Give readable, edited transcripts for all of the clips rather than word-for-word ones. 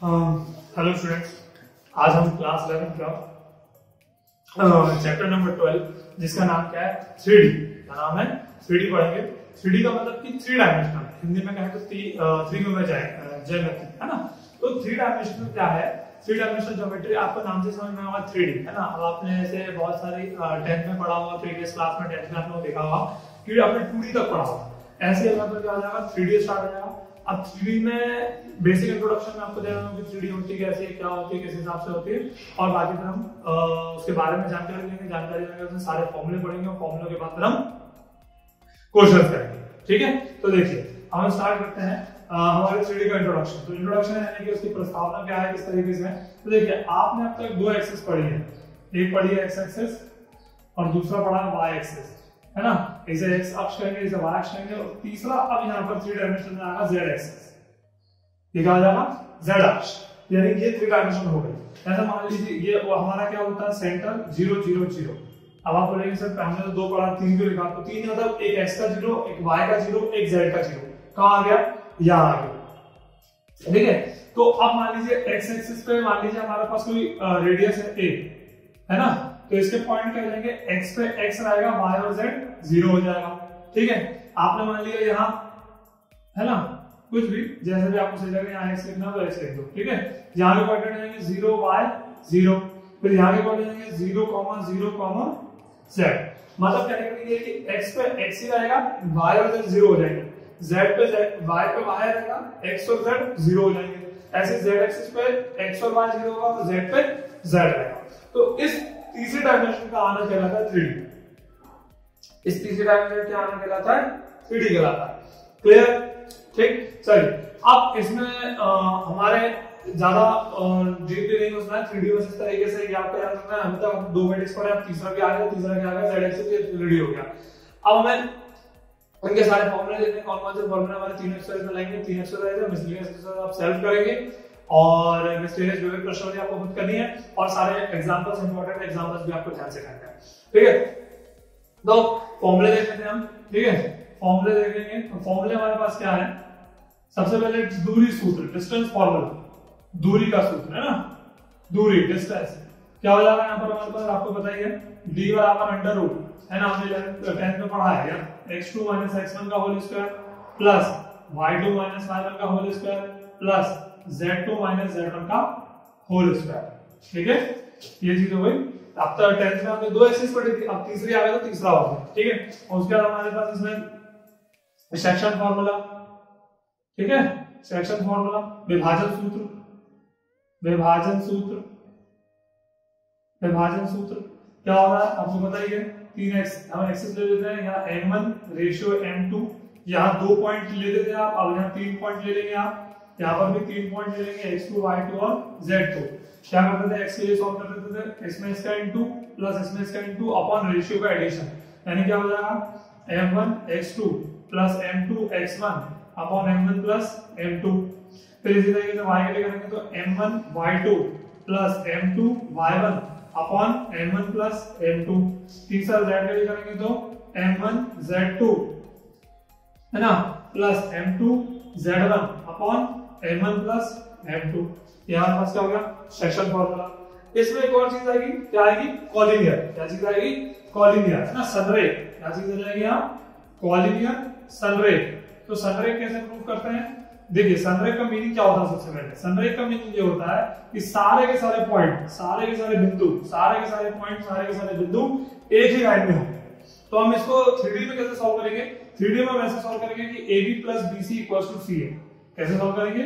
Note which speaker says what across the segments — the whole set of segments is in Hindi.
Speaker 1: हेलो स्टूडेंट्स, आज हम क्लास 11 का चैप्टर नंबर 12 जिसका नाम क्या है 3D का नाम है 3D पढ़ेंगे। 3D का मतलब कि 3 डायमेंशनल, हिंदी में कहें तो 3 में ज्योमेट्री है ना। तो 3 डायमेंशनल क्या है? 3 डायमेंशनल ज्योमेट्री आपको नाम से समझ में होगा 3D है ना। अब आपने ऐसे बहुत सारी 10th में पढ़ा होगा, प्रीवियस क्लास में 10th क्लास में देखा होगा कि आपने 2D तक पढ़ा होगा। ऐसे मतलब क्या हो जाएगा 3D स्टार्ट हो जाएगा। अब 3D में बेसिक इंट्रोडक्शन में आपको दे रहा हूँ कि 3D होती है कैसे, क्या होती है, किस हिसाब से होती है, और बाकी फिर हम उसके बारे में जानकारी लेंगे। जानकारी लेंगे उसमें सारे फॉर्मूले पढ़ेंगे और फॉर्मूले के बाद फिर हम क्वेश्चंस करेंगे। ठीक है, तो देखिए हम स्टार्ट करते हैं हमारे 3D का इंट्रोडक्शन। तो इंट्रोडक्शन है कि उसकी प्रस्तावना क्या है, किस तरीके से। तो देखिए आपने अब तक 2 एक्सिस पढ़ी है, एक पढ़ी है एक्स एक्सिस और दूसरा पढ़ा है वाई एक्सिस है ना। इसे एक्स अक्ष कहेंगे, इसे वाई अक्ष कहेंगे, और तीसरा अब यहाँ पर 3 डायमेंशन में आएगा जेड एक्सिस। ये क्या हो जाएगा जेड अक्ष, यानी ये 3 डायमेंशन हो गई। ऐसा मान लीजिए ये हमारा क्या होता है सेंटर 0 0 0। अब आप बोलेंगे सर हमने तो 2 पढ़ा, 3 क्यों लिखा? तो 3 मतलब एक एक्स का 0, एक वाई का 0, एक जेड का 0। कहां आ गया? यहाँ आ गया। ठीक है, तो अब मान लीजिए एक्स एक्सिस पे मान लीजिए हमारे पास कोई रेडियस है a है ना। तो इसके पॉइंट क्या लेंगे, x पे x रहेगा, y और z 0 हो जाएगा। ठीक है, आपने मान लिया यहाँ है ना, कुछ भी जैसे भी आपको सही लगे, यहाँ x लिखना तो x लिख दो। ठीक है, यहाँ के कोऑर्डिनेट लेंगे 0 y 0, फिर यहाँ के कोऑर्डिनेट लेंगे 0 0 z। मतलब क्या करेंगे कि x पे x ही रहेगा, y और z 0 हो जाएंगे, z पे y पे y रहेगा, x और z 0 हो जाएंगे। ऐसे z एक्सिस पे x और y 0 होगा तो z पे z रहेगा। तो इस तीसरे डायमेंशन का आना कहलाता है 3D। इस तीसरे डायमेंशन का आना कहलाता है 3D कहलाता है। क्लियर? ठीक, चलिए अब इसमें हमारे ज्यादा डीपली नहीं घुसना है। 3D बस इस तरीके से आपको याद रखना है। हम तक 2 मैट्रिक्स पढ़े, अब तीसरा भी आ गया, तीसरा क्या आ गया जेड एक्सिस, ये 3D हो गया। अब हमें उनके सारे फॉर्मूले देखने, कौन कौन से फॉर्मूले हमारे 3 एक्सरसाइज में लाएंगे। 3 एक्सरसाइज है, मिसलेनियस एक्सरसाइज आप सेल्फ करेंगे और मिसलेनियस जो भी प्रश्न आपको खुद करनी है, और सारे एग्जांपल्स इंपॉर्टेंट एग्जांपल्स भी आपको ध्यान से करना है। ठीक है, तो फॉर्मूले देख लेते हैं हम। ठीक है, फॉर्मूले देखेंगे तो फॉर्मूले हमारे पास क्या है। सबसे पहले दूरी सूत्र, डिस्टेंस फॉर्मूला, दूरी का सूत्र है ना। दूरी डिस्टेंस क्या हो जाएगा यहाँ पर हमारे पास, आपको बताइए d बराबर अंडर रूट है ना। हमने 10th में पढ़ा है x2 x1 का whole square plus y2 y1 का whole square plus z2 z1 का होल स्क्वायर। ठीक है, ये चीज हो गई। अब तक 10th में हमने 2 एक्सिस पढ़ी थी, अब तीसरी आ गई तो तीसरा हो गया। ठीक है, और उसके बाद हमारे पास इसमें सेक्शन फार्मूला। ठीक है, सेक्शन फार्मूला, विभाजन सूत्र, विभाजन सूत्र, विभाजन सूत्र क्या हो रहा है आपको बताइए। 3x हम एक्सिस ले लेते हैं, यहाँ m1 रेशियो m2, यहाँ 2 पॉइंट ले लेते हैं आप, अब यहाँ 3 पॉइंट ले लेंगे आप, यहाँ पर भी 3 पॉइंट ले लेंगे x2 y2 और z2। क्या करते थे, x के लिए सॉल्व कर देते थे, इसमें इसका इनटू प्लस इसमें इसका इनटू अपॉन रेशियो का एडिशन, यानी क्या हो जाएगा m1 x2 plus m2 x1 upon m1 plus m2। फिर इसी तरीके से y के लिए करेंगे तो m1 y2 plus m2 y1 upon m1 plus m2। तीसरा z के लिए करेंगे तो m1 z2 है ना plus m2 z1 upon m1 plus m2। यहाँ पास क्या हो गया सेक्शन फॉर्मूला। इसमें एक और चीज आएगी, क्या आएगी, कॉलिनियर। क्या चीज आएगी, कॉलिनियर है ना, सनरेख। क्या चीज आ जाएगी यहाँ, कॉलिनियर सनरेख। तो सनरेख कैसे प्रूव करते हैं? देखिए सनरेख का मीनिंग क्या होता है। सबसे पहले सनरेख का मीनिंग ये होता है कि सारे के सारे पॉइंट, सारे के सारे बिंदु, सारे के सारे पॉइंट, सारे के सारे बिंदु एक ही लाइन में होंगे। तो हम इसको 3D में कैसे सॉल्व करेंगे? 3D में हम ऐसे सॉल्व करेंगे कि AB plus BC equals to CA। कैसे सॉल्व करेंगे?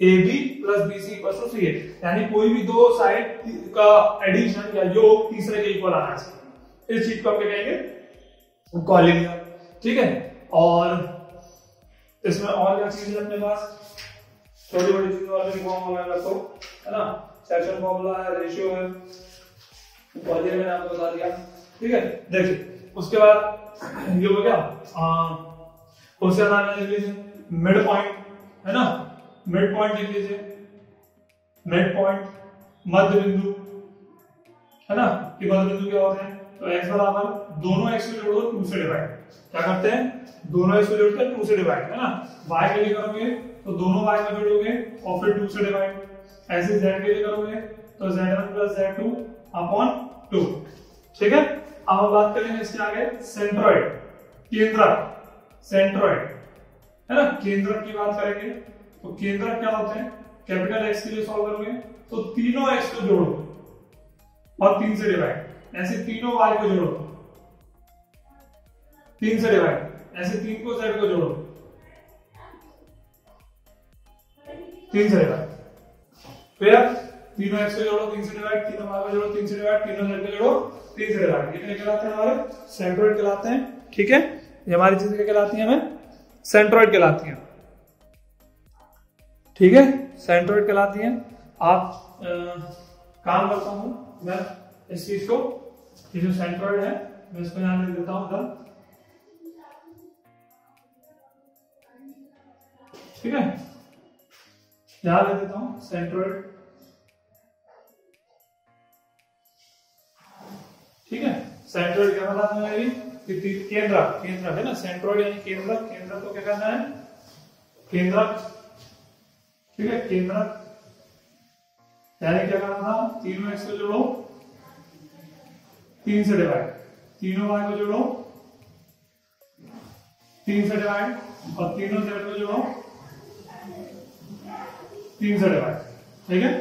Speaker 1: AB plus BC equals to CA, यानी कोई भी 2 साइड का एडिशन या योग तीसरे के इक्वल आना चाहिए। इस चीज को हम क्या कहेंगे, कॉलिनियर। ठीक है, और इसमें और क्या चीज है अपने पास, छोटी बड़ी चीजें और भी आपको है ना। सेक्शन फॉर्मूला है, रेशियो है, कॉलिनियर मैंने आपको बता दिया। ठीक है, देखिए उसके बाद ये हो गया। उसके बाद लिख लीजिए मिड पॉइंट है ना, मिड पॉइंट लिख लीजिए, मिड पॉइंट मध्य बिंदु है ना। कि मध्य बिंदु क्या होते हैं, तो x बराबर दोनों x को जोड़ दो 2 से डिवाइड। क्या करते हैं, दोनों एक्स को जोड़ते हैं 2 से डिवाइड, है ना। y के लिए करोगे तो दोनों y को जोड़ोगे और फिर 2 से डिवाइड। ऐसे z के लिए करोगे तो z1 प्लस z2 अपॉन 2। ठीक है, अब हम बात करेंगे इसके आगे सेंट्रॉइड, केंद्रक, सेंट्रॉइड, है ना। केंद्रक की बात करेंगे तो केंद्रक क्या होते हैं, कैपिटल एक्स के लिए सॉल्व करोगे तो तीनों एक्स को जोड़ो और 3 से डिवाइड, ऐसे तीनों y को जोड़ो 3 से डिवाइड, ऐसे 3 को z को जोड़ो 3 से डिवाइड, फिर तीनों x को जोड़ो 3 से डिवाइड, तीनों y को जोड़ो 3 से डिवाइड, तीनों z को जोड़ो 3 से डिवाइड। ये क्या कहलाते हैं, हमारे सेंट्रॉइड कहलाते हैं। ठीक है, ये हमारी चीज क्या कहलाती है, हमें सेंट्रॉइड कहलाती है। ठीक है, सेंट्रॉइड कहलाती है। आप काम करता हूं मैं इस चीज को, ये जो सेंट्रॉइड है मैं इसको यहां लिख देता हूं इधर। ठीक है, यहां लिख देता हूं सेंट्रॉइड। ठीक है, सेंट्रॉइड क्या बताता है मेरी कि केंद्रक, केंद्रक है ना, सेंट्रॉइड यानी केंद्रक। केंद्रक को क्या करना है, केंद्रक। ठीक है, केंद्रक यानी क्या करना था, तीनों एक्स को जोड़ो 3 से डिवाइड, तीनों y को जोड़ो 3 से डिवाइड और तीनों z को जोड़ो 3 से डिवाइड। ठीक है,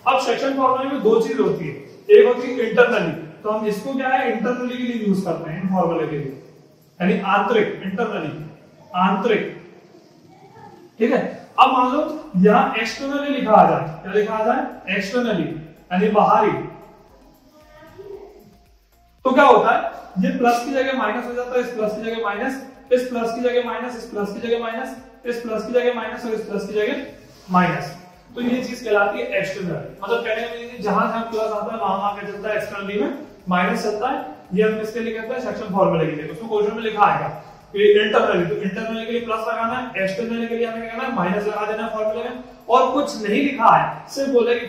Speaker 1: अब सेक्शन फॉर्मूले में दो चीज होती है, एक होती है इंटरनली, तो हम इसको क्या है इंटरनली के लिए यूज करते हैं, इन फॉर्मूले के लिए, यानी आंतरिक, इंटरनली आंतरिक। ठीक है, अब मान लो यहां एक्सटर्नली लिखा आ जाए, क्या लिखा आ जाए, एक्सटर्नली यानी बाहरी, तो क्या होता है, ये प्लस की जगह माइनस हो जाता है, इस प्लस की जगह माइनस, इस प्लस की जगह माइनस, इस प्लस की जगह माइनस, इस प्लस की जगह माइनस और इस प्लस की जगह माइनस। तो ये चीज कहलाती है एक्सटर्नल, मतलब कहने में जहां जहां प्लस आता है वहां क्या चलता है, एक्सटर्नली में माइनस चलता है। ये हम इसके लिए कहते हैं सेक्शन फॉर्मूले के लिए, उसमें क्वेश्चन में लिखा आएगा इंटरनली, तो इंटरनली के लिए प्लस लगाना है, एक्सटर्नली के लिए हमें क्या करना है, माइनस लगा देना है फॉर्मूले में। और कुछ नहीं लिखा है, सिर्फ बोले कि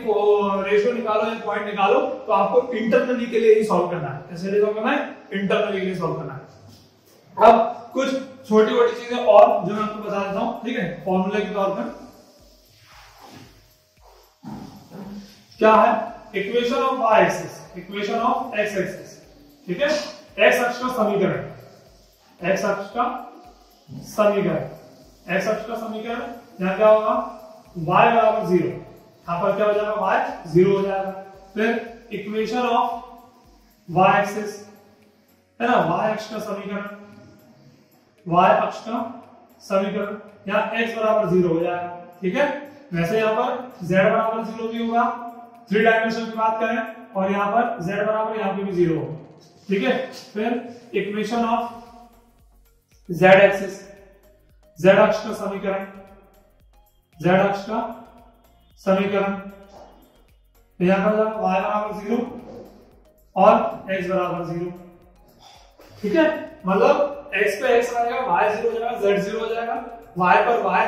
Speaker 1: रेशियो निकालो या पॉइंट निकालो, तो आपको इंटरनली के लिए ही सॉल्व करना है। कैसे सॉल्व करना है, इंटरनली के लिए सॉल्व करना है। अब कुछ छोटी छोटी चीजें और जो मैं आपको बता देता हूं, ठीक है, फॉर्मूले के तौर पर क्या है, equation of y axis, equation of x axis. ठीक है, x अक्ष का समीकरण, x अक्ष का समीकरण, x अक्ष का समीकरण, यहां क्या होगा, y बराबर 0, यहां पर क्या हो जाएगा, y 0 हो जाएगा। फिर इक्वेशन ऑफ y एक्सिस है ना, y अक्ष का समीकरण, y अक्ष का समीकरण, यहां x बराबर 0 हो जाएगा। ठीक है, वैसे यहां पर z बराबर 0 भी होगा, 3 डायमेंशन की बात करें, और यहां पर z बराबर यहां पे भी 0 होगा। ठीक है, फिर equation of z axis, z अक्ष का समीकरण, z अक्ष का समीकरण, यहां पर y बराबर 0 और x बराबर 0। ठीक है, मतलब x पे x रहेगा, y 0 हो जाएगा, z 0 हो जाएगा, y पर y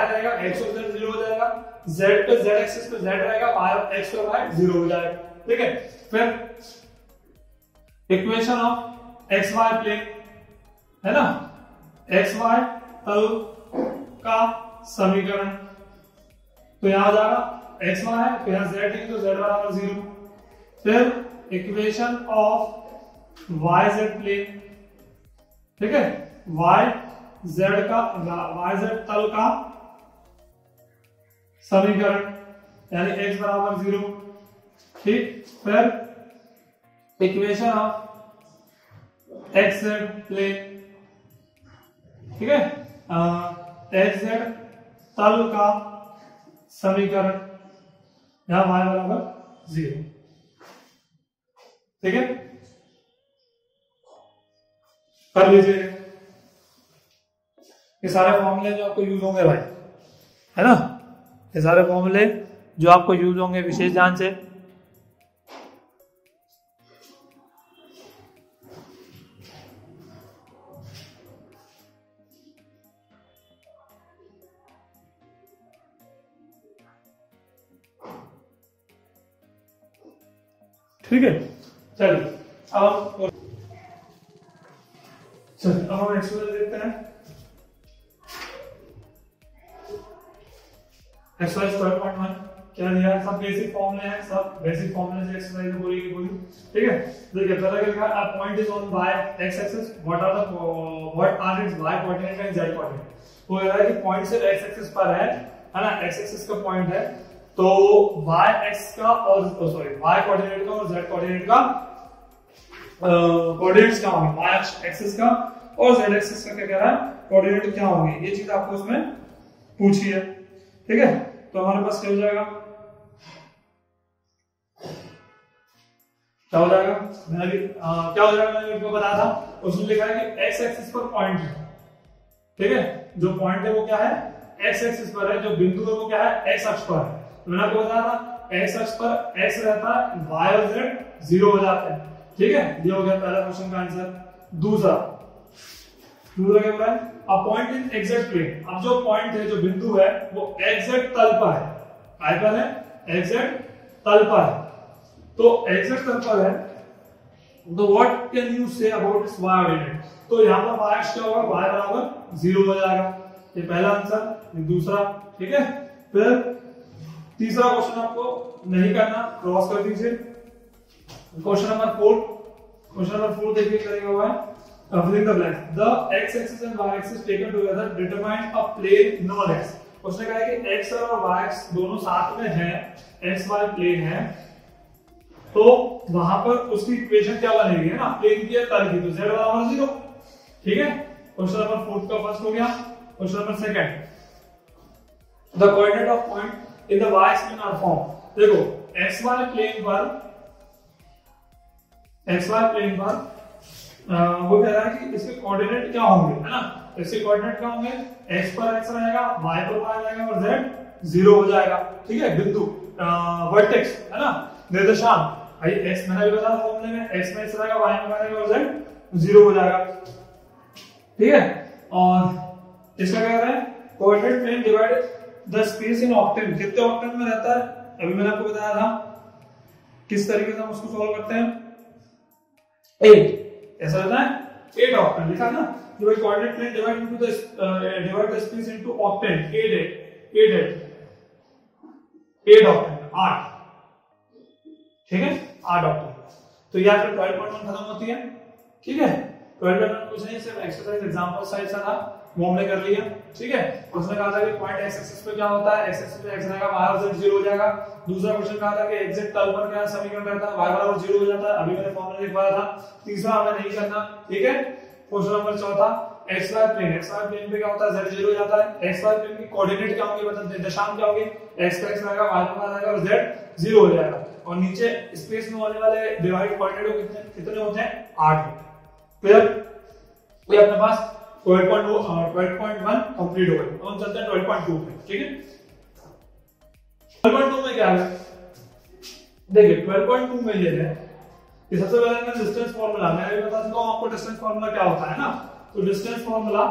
Speaker 1: रहेगा, x और z 0 हो जाएगा, z पे z एक्सिस पे z रहेगा, y x पर y 0 हो जाएगा। ठीक है, फिर equation of X Y plane है ना, एक्स वाई तल का समीकरण, तो यहां आ जाएगा एक्स वाई है, तो यहां z है तो z बराबर 0। फिर equation of Y Z plane, ठीक है, वाई जेड तल का समीकरण यानी x बराबर 0। ठीक, फिर equation of X Z plane, ठीक है, एक्स जेड तल का समीकरण, यहां y बराबर 0। ठीक है, कर लीजिए। ये सारे फॉर्मूले जो आपको यूज होंगे भाई, है ना, ये सारे फॉर्मूले जो आपको यूज होंगे विशेष ध्यान से। ठीक है, चलिए अब चलिए अब हम एक्सरसाइज देखते हैं। एक्सरसाइज 12.1 क्या दिया है, सब बेसिक फॉर्मूले हैं, सब बेसिक फॉर्मूले से एक्सरसाइज पूरी की पूरी, ठीक है। देखिए पहला क्या लिखा है, a point is on y x axis, what are its y coordinate and z coordinate. वो कह रहा है कि पॉइंट सिर्फ x एक्सिस पर है ना, x एक्सिस का पॉइंट है, तो y x का और सॉरी y कोऑर्डिनेट का और z कोऑर्डिनेट का कोऑर्डिनेट्स क्या होंगे, y एक्सिस का और z एक्सिस का क्या कह रहा है, कोऑर्डिनेट क्या होंगे, ये चीज आपको इसमें पूछी है, ठीक है। तो हमारे पास क्या हो जाएगा, क्या हो जाएगा, मैंने भी क्या हो जाएगा, मैंने आपको बताया था, उसमें लिखा है कि x एक्सिस पर पॉइंट है, ठीक है, जो पॉइंट है वो क्या है, x एक्सिस पर है, जो बिंदु है वो क्या है, x अक्ष पर है। तो मैंने आपको बताया था x अक्ष पर x रहता है, y और z 0 हो जाते हैं, ठीक है। ये हो गया पहला क्वेश्चन का आंसर। दूसरा क्या बोला है, a point in exact plane. अब जो पॉइंट है, जो बिंदु है वो एग्जैक्ट तल पर है, काय पर है, एग्जैक्ट तल पर है। तो एग्जैक्ट तल पर है, तो what can you say about it's y coordinate. तो यहां पर y क्या होगा, y बराबर 0 हो जाएगा, ये पहला आंसर। ये दूसरा, ठीक है। फिर तीसरा क्वेश्चन आपको नहीं करना, क्रॉस कर दीजिए। क्वेश्चन नंबर 4 देखिए करेगा हुआ है, fill in the blanks. The x axis and y axis taken together determine a plane known as। उसने कहा है कि x और y axis दोनों साथ में है, x y प्लेन है, तो वहां पर उसकी इक्वेशन क्या बनेगी, है ना, प्लेन की है तल की, तो z बराबर 0, ठीक है। क्वेश्चन नंबर 4 का फर्स्ट हो गया। Question number second, the coordinate of point in the y plane are form. देखो xy प्लेन पर वो कह रहा है कि इसके कोऑर्डिनेट क्या होंगे, है ना, इसके कोऑर्डिनेट क्या होंगे, x पर x रहेगा, y पर y रहेगा और z 0 हो जाएगा, ठीक है। बिंदु वर्टेक्स, है ना, निर्देशांक, भाई x मैंने भी बताया फॉर्मूले में, x में x रहेगा, y में y रहेगा और z 0 हो जाएगा, ठीक है। और इसका क्या कह रहा है, coordinate plane divide the space in octant. कितने ऑक्टेन में रहता है, अभी मैंने आपको बताया था किस तरीके से हम उसको सॉल्व करते हैं, 8 ऐसा रहता है, 8 ऑक्टेन लिखा ना, कि भाई coordinate plane divide the space into octant, 8 octant, 8, ठीक है, 8 ऑक्टेन। तो ये आपका 12.1 खत्म होती है, ठीक है। 12.1 कुछ नहीं, सिर्फ एक्सरसाइज एग्जांपल साइड सा था, वो हमने कर लिया, ठीक है। उसने कहा था कि पॉइंट x एक्सिस पे क्या होता है, x एक्सिस पे x रहेगा, y और z 0 हो जाएगा। दूसरा क्वेश्चन कहा था कि एग्जैक्ट तल पर क्या समीकरण रहता है, y बराबर 0 हो जाता है, अभी मैंने फॉर्मूला लिखवाया था। तीसरा हमें नहीं करना, ठीक है। क्वेश्चन नंबर चौथा, xy प्लेन पे क्या होता है, z 0 हो जाता है। xy प्लेन की कोऑर्डिनेट क्या होंगे, मतलब निर्देशांक क्या होंगे, x का x रहेगा, y का y रहेगा और z 0 हो जाएगा। और नीचे स्पेस में होने वाले डिवाइड कोऑर्डिनेट कितने होते हैं, 8। क्लियर, ये अपने पास 12.1 कंप्लीट हो गया। हम चलते हैं 12.2 पे, ठीक है। 12.2 में क्या है, देखिए 12.2 में ये है कि सबसे पहले मैं डिस्टेंस फार्मूला, मैं अभी बता चुका हूं आपको डिस्टेंस फार्मूला क्या होता है ना। तो डिस्टेंस फार्मूला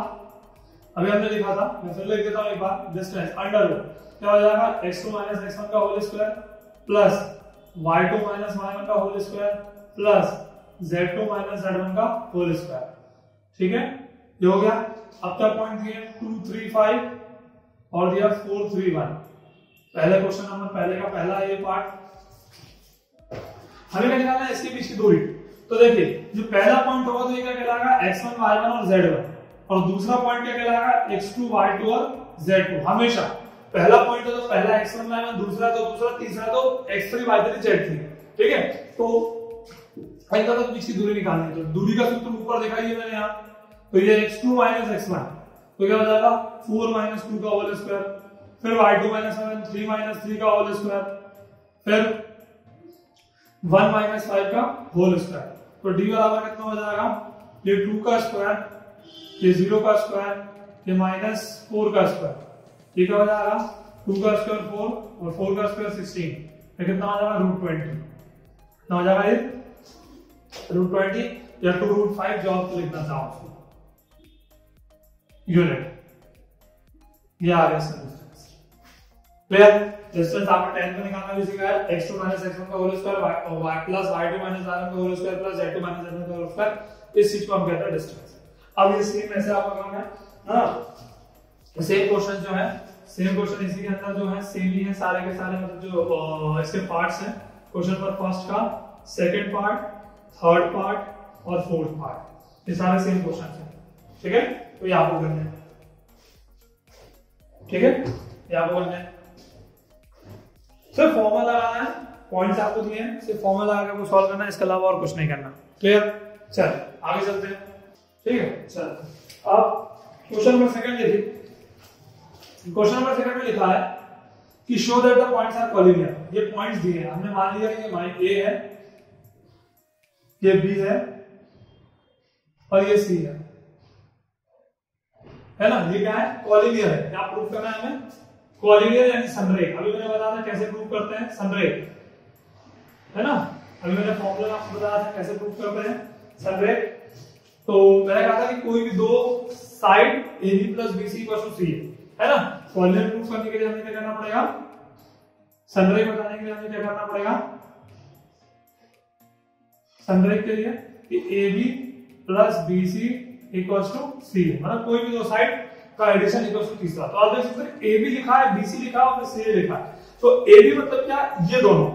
Speaker 1: अभी हमने लिखा था, मैं फिर लिख देता हूं एक बार। डिस्टेंस अंडर रूट क्या हो जाएगा, x2 - x1 का whole square plus y2 - y1 का whole square plus z2 - z1 का होल स्क्वायर, ठीक है। ये हो गया। अब क्या पॉइंट दिए, 2 3 5 और दिया 4 3 1। पहले क्वेश्चन नंबर पहले का पहला ये पार्ट हमें क्या निकालना है, इसके बीच की दूरी। तो देखिए जो पहला पॉइंट होगा तो ये क्या कहलाएगा, x1 y1 और z1, और दूसरा पॉइंट क्या कहलाएगा, x2 y2 और z2। हमेशा पहला पॉइंट है तो पहला x1 y1, दूसरा तो दूसरा, तीसरा तो x3 y3 z3, ठीक है। तो इनका तो बीच की दूरी निकालनी है, तो दूरी का सूत्र ऊपर दिखाइए मैंने यहाँ। तो ये x2 - x1 तो क्या हो जाएगा, 4 - 2 का होल स्क्वायर, फिर y2 - 7 3 - 3 का होल स्क्वायर, फिर 1 - 5 का होल स्क्वायर। तो d बराबर कितना हो जाएगा, ये 2 का स्क्वायर, ये 0 का स्क्वायर, ये -4 का स्क्वायर, ये क्या हो जाएगा, 2 का स्क्वायर 4 और 4 का स्क्वायर 16, ये कितना हो जाएगा, √20। कितना हो जाएगा ये, √20 या 2√5 जो आपको लिखना चाहो यूनिट। ये आ गया डिस्टेंस। क्लियर, डिस्टेंस आपने 10 में निकालना भी सीखा है, x2 - x1 का whole square y plus y2 - y1 का whole square plus z2 - z1 का होल स्क्वायर, इस चीज को हम कहते हैं डिस्टेंस। अब ये सेम ऐसे आपका काम है ना, सेम क्वेश्चन जो है, सेम क्वेश्चन इसी के अंदर जो है सेम ही है सारे के सारे, मतलब जो इसके पार्ट्स हैं क्वेश्चन पर, फर्स्ट का, सेकंड पार्ट, थर्ड पार्ट और फोर्थ पार्ट, ये सारे सेम क्वेश्चन हैं। ठीक है, तो ये आपको करना है। ठीक है, ये आपको करना है, सिर्फ फॉर्मूला लगाना है, पॉइंट्स आपको दिए हैं, सिर्फ फॉर्मूला लगा के सॉल्व करना है, इसके अलावा और कुछ नहीं करना। क्लियर? चल आगे चलते हैं। ठीक है, चल अब क्वेश्चन नंबर सेकंड देखिए। क्वेश्चन नंबर सेकंड में लिखा है कि show that the points are collinear. ये पॉइंट्स दिए हैं, हमने मान लिया ये मान ए है, ये बी है और ये सी है ना। ये क्या है? कोलिनियर है। क्या प्रूफ करना है हमें? कोलिनियर यानी सनरेख। अभी मैंने बताया था कैसे प्रूफ करते हैं, सनरेख, है ना। अभी मैंने फॉर्मूला आपको बताया था कैसे प्रूफ करते हैं, सनरेख। तो मैंने कहा था कि कोई भी दो side AB plus BC equal to C है ना। कोलिनियर प्रूफ करने के लिए हमें क्या करना पड़ेगा? सनरेख बताने के लिए हमें क्या करना पड़ेगा? सनरेख के लिए कि AB plus BC equal to C, मतलब कोई भी दो साइड का एडिशन इक्वल टू तीसरा। तो आप देख सकते हैं AB लिखा है, BC लिखा है और C लिखा है। तो AB मतलब क्या? ये दोनों।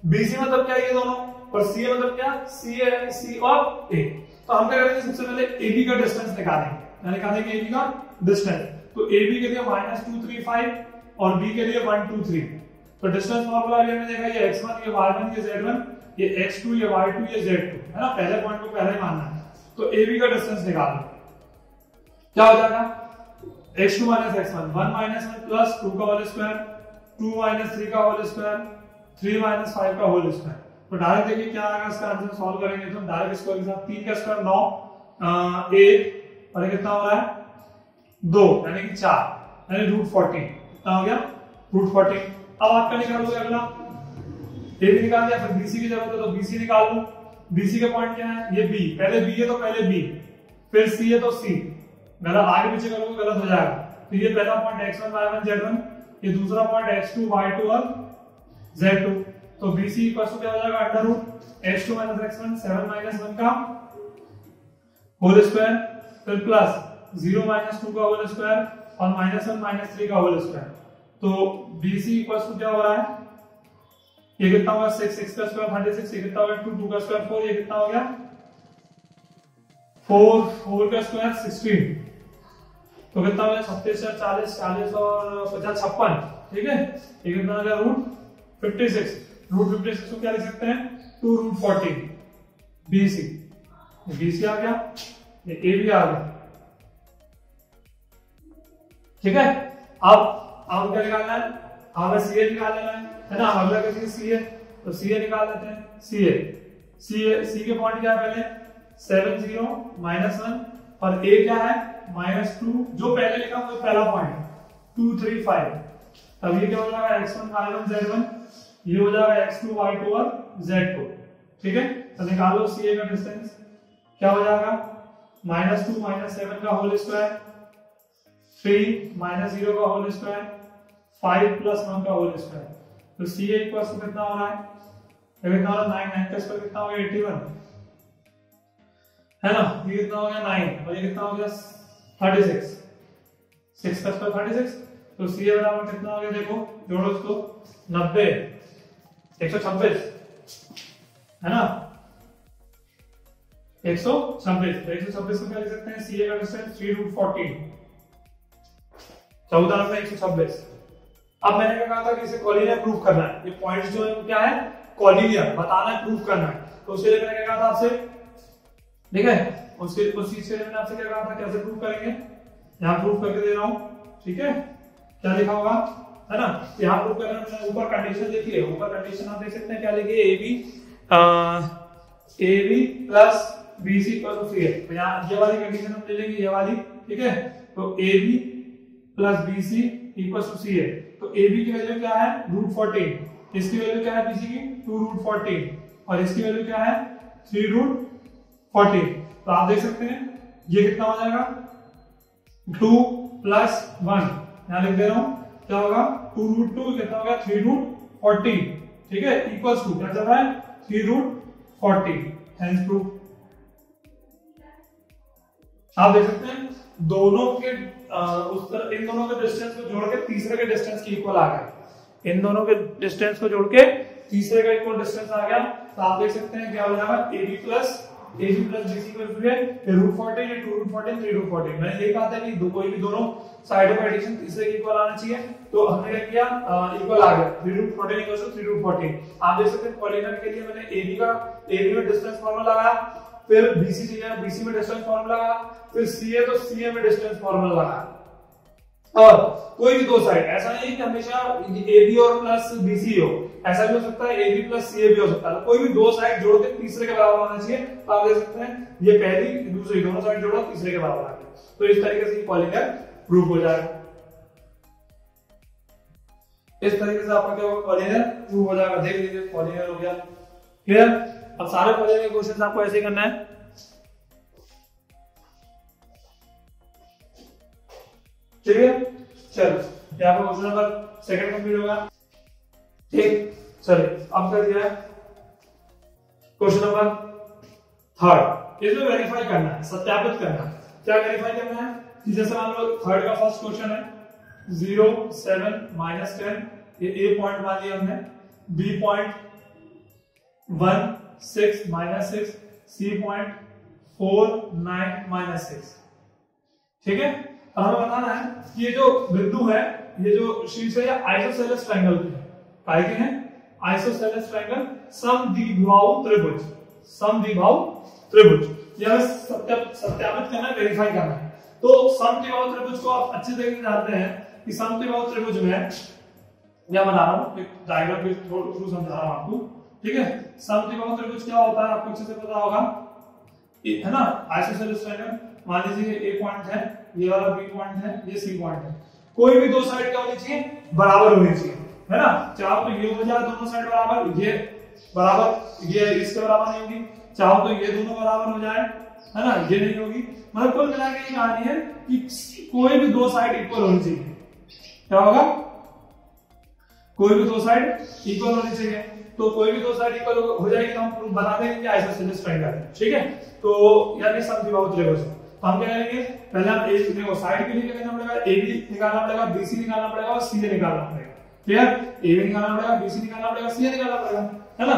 Speaker 1: BC मतलब क्या? ये दोनों। और C मतलब क्या? C और A। तो हम क्या करेंगे, सबसे पहले AB का डिस्टेंस निकालेंगे। निकालेंगे AB का डिस्टेंस। तो AB के लिए -235 और B के लिए 123। तो डिस्टेंस फॉर्मूला भी हमने देखा, ये x1, ये y1, ये z1, ये x2, ये y2, ये z2, है ना। पहले पॉइंट को पहले ही मानना है। तो AB का डिस्टेंस निकालना, क्या हो जाएगा? x2 minus x1, 1 minus 1 plus 2 का होल स्क्वायर, 2 माइनस 3 का होल स्क्वायर, 3 माइनस 5 का होल स्क्वायर। तो डायरेक्ट देखिए क्या आएगा, इसका आंसर सॉल्व करेंगे तो डायरेक्ट स्क्वायर के साथ 3 का स्क्वायर 9, 1 और ये कितना हो रहा है 2, यानी कि 4, यानी √14 कितना हो गया? √14। अब आपका निकालोगे अगला, ए भी निकाल दिया, फिर BC की जरूरत है तो BC निकाल लो। BC का पॉइंट क्या है? ये B, पहले B है तो पहले B, फिर C है तो C। गलत आगे पीछे करोगे गलत हो जाएगा। तो ये पहला पॉइंट x1 y1 z1, ये दूसरा पॉइंट x2 y2 और z2। तो BC इक्वल टू क्या हो जाएगा? Under root x2 minus x1, 7 minus 1 का होल स्क्वायर, फिर प्लस 0 माइनस 2 का होल स्क्वायर और -1 माइनस 3 का होल स्क्वायर। तो BC इक्वल टू क्या हो रहा है? ये कितना होगा? 6, 6 का स्क्वायर 36, ये कितना होगा? 2, 2 का स्क्वायर 4, ये कितना हो गया? 4, 4 का स्क्वायर 16, तो कितना हो गया? 36, 40, 40 और 50, 56। ठीक है, ये कितना हो गया? √56। √56 को क्या लिख सकते हैं? 2√14 BC। BC आ गया, ये A भी आ गया। ठीक है, अब क्या निकालना है? हमें CA निकाल लेना है ना। अगला कैसे CA, तो CA निकाल लेते हैं। C के पॉइंट क्या है? पहले 7, 0, -1 और A क्या है? -2, जो पहले लिखा वो पहला पॉइंट 2, 3, 5। अब ये क्या हो जाएगा? x1 y1 z1, ये हो जाएगा x2 y2 और z2। ठीक है, तो निकालो CA का डिस्टेंस, क्या हो जाएगा? -2 -7 का होल स्क्वायर, 3 -0 का होल स्क्वायर, 5 + 1 का होल स्क्वायर। तो CA इक्वल्स टू कितना हो रहा है? कितना हो रहा है? 9 का स्क्वायर कितना हो गया? 81, है ना। ये कितना हो गया? 9 और ये कितना हो गया? 36, 6 का स्क्वायर 36। तो CA बराबर कितना हो गया? देखो जोड़ो इसको, 90, 126, है ना। 126, तो 126 को क्या लिख सकते हैं? CA का डिस्टेंस 3√14, 14 में 126। अब मैंने क्या कहा था कि इसे कोलिनियर प्रूफ करना है। ये पॉइंट्स जो है वो क्या है? कोलिनियर बताना है, प्रूफ करना है। तो उसके लिए मैंने क्या कहा था आपसे? ठीक है, उस चीज के लिए मैंने आपसे क्या कहा था? कैसे प्रूफ करेंगे? यहाँ प्रूफ करके दे रहा हूं। ठीक है, क्या लिखा होगा, है ना। यहाँ प्रूफ करना है। ऊपर कंडीशन देखिए, ऊपर कंडीशन आप देख सकते हैं क्या लिखी है? AB plus BC equal to C है। तो यहाँ ये वाली कंडीशन हम ले लेंगे, ये वाली। ठीक है, तो AB plus BC equal to C है। तो AB की वैल्यू क्या है? √14, इसकी वैल्यू क्या है? BC की 2√14 और इसकी वैल्यू क्या है? 3√14। तो आप देख सकते हैं ये कितना हो जाएगा? 2 + 1, यहां लिख दे रहा हूं, क्या होगा? 2√2 कितना हो गया? 3√14। ठीक है, इक्वल्स टू क्या चल रहा है? 3√14। Hence proof. आप देख सकते हैं दोनों के इन दोनों के डिस्टेंस को जोड़ के तीसरे के डिस्टेंस के इक्वल आ गया। इन दोनों के डिस्टेंस को जोड़ के तीसरे का इक्वल डिस्टेंस आ गया। तो आप देख सकते हैं क्या हो जाएगा, AB प्लस BC को √40 या 2√14 3√14। मैंने ये कहा था कि कोई भी दोनों साइडों का एडिशन तीसरे के इक्वल आना चाहिए, तो हमने क्या किया, इक्वल आ गया 3√14 = 3√14। आप देख सकते हैं पॉलीगन के लिए मैंने AB में डिस्टेंस फार्मूला लगाया, फिर BC चाहिए, BC में डिस्टेंस फार्मूला लगाया, फिर CA तो CA में डिस्टेंस फार्मूला लगाया। और कोई भी दो साइड, ऐसा नहीं है कि हमेशा AB और प्लस BC हो, ऐसा भी हो सकता है AB प्लस CA भी हो सकता है। कोई भी दो साइड जोड़ के तीसरे के बराबर होना चाहिए। तो आप देख सकते हैं ये पहली दूसरी दोनों साइड जोड़ो तीसरे के बराबर आ गया। तो इस तरीके से पॉलीगन प्रूफ हो जाएगा। इस तरीके से आपका क्या होगा, पॉलीगन प्रूफ हो जाएगा। देख लीजिए पॉलीगन हो गया क्लियर। अब सारे पॉलीगन के क्वेश्चन आपको ऐसे ही करना है। ठीक है, चलो यहाँ पर क्वेश्चन नंबर सेकंड कंप्लीट होगा। ठीक, चलिए अब कर दिया है क्वेश्चन नंबर थर्ड। इसमें वेरीफाई करना है, सत्यापित करना है। क्या वेरीफाई करना है कि जैसे मान लो थर्ड का फर्स्ट क्वेश्चन है 0 7 -10, ये A पॉइंट मान लिया हमने, B पॉइंट 1 6 -6, C पॉइंट 4 9 -6। ठीक है, अब हमें बताना है कि ये जो बिंदु है, ये जो शीर्ष है, ये आइसोसेलेस ट्रायंगल की है। काय के हैं? आइसोसेलेस ट्रायंगल, समद्विबाहु त्रिभुज, समद्विबाहु त्रिभुज। यह सत्यापित करना है, वेरीफाई करना है। तो समद्विबाहु त्रिभुज को आप अच्छे तरीके से जानते हैं कि समद्विबाहु त्रिभुज में, या बना रहा हूं एक डायग्राम के थ्रू समझा रहा हूं आपको। ठीक है, समद्विबाहु त्रिभुज क्या होता है आपको अच्छे से पता होगा, है ना। आइसोसेलेस ट्रायंगल, मान लीजिए A पॉइंट है, ये वाला B पॉइंट है, ये C पॉइंट है। कोई भी दो साइड क्या होनी चाहिए, बराबर होनी चाहिए, है ना। चाहो तो ये हो जाए दोनों साइड बराबर, ये बराबर, ये इसके बराबर नहीं होगी। चाहो तो ये दोनों बराबर हो जाए, है ना, ये नहीं होगी। मतलब कुल मिला के ये कहानी है कि कोई भी दो साइड इक्वल होनी चाहिए। क्या होगा, कोई भी दो साइड इक्वल होनी चाहिए। तो कोई भी दो साइड इक्वल हो जाएगी तो हम बता देंगे कि आइसोसेलेस ट्रायंगल है। ठीक है, तो यानी समद्विबाहु त्रिभुज। तो हम क्या करेंगे, पहले हम ए देखो साइड के लिए क्या करना पड़ेगा, AB निकालना पड़ेगा, BC निकालना पड़ेगा और CA निकालना पड़ेगा। क्लियर, AB निकालना पड़ेगा, BC निकालना पड़ेगा, CA निकालना पड़ेगा, है ना।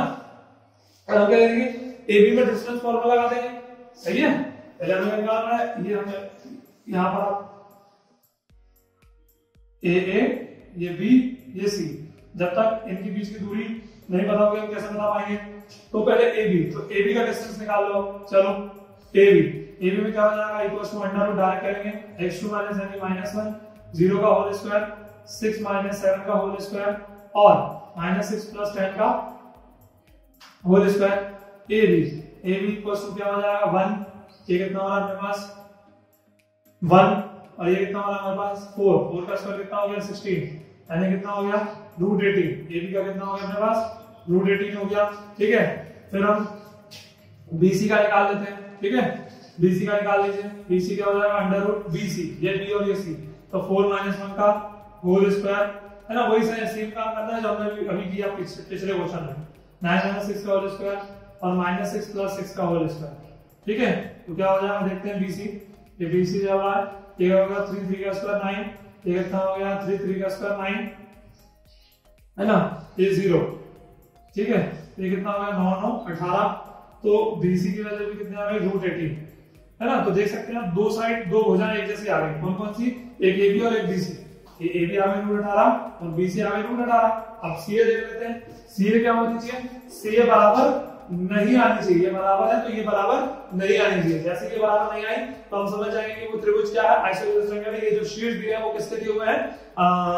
Speaker 1: अब हम क्या करेंगे, AB में डिस्टेंस फार्मूला लगा देंगे। सही है, पहले हमें निकालना है, ये हमें यहां पर आप AA, ये B, ये C, जब तक इनके बीच की दूरी नहीं पता होगी हम कैसे बता पाएंगे। तो पहले AB, तो AB का डिस्टेंस निकाल लो। चलो AB में क्या हो जाएगा, equals to under root direct करेंगे, x2 - -1 0 का होल स्क्वायर, 6 - 7 का होल स्क्वायर और -6 + 10 का whole square. AB equals to क्या हो जाएगा 1, ये कितना हो रहा है मेरे पास 1 और ये कितना हो रहा है हमारे पास 4 का स्क्वायर कितना हो गया 16, यानी कितना हो गया √18। AB का कितना हो गया मेरे पास √18 हो गया। ठीक है, फिर हम BC का निकाल लेते हैं। ठीक है, BC का निकाल लीजिए। BC क्या हो जाएगा √BC, ये B और ये C, तो 4 - 1 का होल स्क्वायर, है ना। वही सेम काम करना है जो हमने अभी किया पिछले क्वेश्चन में, 9 - 6 का होल स्क्वायर और -6 + 6 का होल स्क्वायर। ठीक है, तो क्या हो जाएगा देखते हैं BC, ये BC जो है ये होगा 3 का स्क्वायर 9, ये कितना हो गया 3 का स्क्वायर 9, है ना, ये 0। ठीक है, ये कितना हो गया 9 9 18, तो BC की वजह भी कितने आ गए √18, है ना। तो देख सकते हैं आप दो साइड दो भुजाएं एक जैसी आ गई, कौन कौन सी, एक AB और एक BC। ये AB आ गई √18 और BC आ गई √18। अब CA देख लेते हैं, CA क्या होनी चाहिए, CA बराबर नहीं आनी चाहिए, ये बराबर है तो ये बराबर नहीं आनी चाहिए। जैसे ये बराबर नहीं आई तो हम समझ जाएंगे कि वो त्रिभुज क्या है, आइसोसेलेस ट्रायंगल है। ये जो शीर्ष दिया है वो किसके दिए हुए हैं,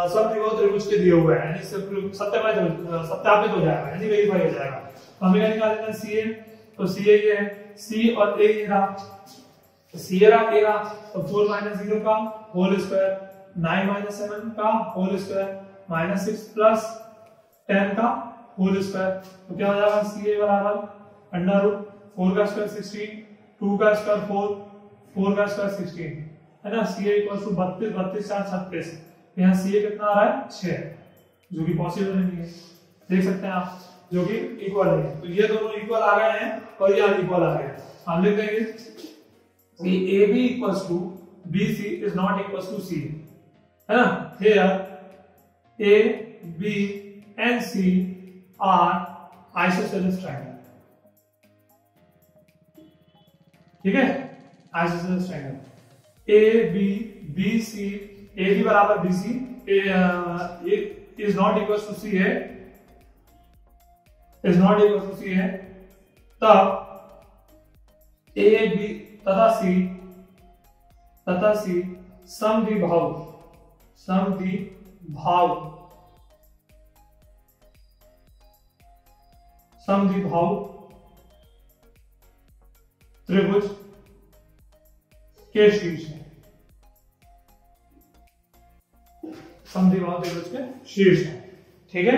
Speaker 1: समद्विबाहु त्रिभुज के दिए हुए हैं, यानी सत्यापित हो जाएगा, यानी वेरीफाई हो जाएगा। तो हमें क्या निकालना है CA, तो CA ये है, C और A ये रहा, CA रहा, तो 4 - 0 का होल स्क्वायर, 9 - 7 का होल स्क्वायर, -6 + 10 का होल स्क्वायर। तो क्या हो जाएगा CA बराबर √4 का स्क्वायर 16, 2 का स्क्वायर 4 का स्क्वायर 16, है ना। CA equals to 32 32 4 36। यहाँ CA कितना आ रहा है 6, जो कि पॉसिबल नहीं है, देख सकते हैं आप, जो कि इक्वल है। तो ये दोनों इक्वल आ गए हैं और ये अनइक्वल आ गए हैं। हम लिख देंगे A B equals to B C is not equals to C, है ना। Here A B and C are isosceles triangle, ठीक है, isosceles triangle. A B B C, A B बराबर B C is not equals to C है, is not equal to C है, तब ए बी तथा सी समद्विभाव त्रिभुज के शीर्ष है, समद्विभाव त्रिभुज के शीर्ष है, ठीक है।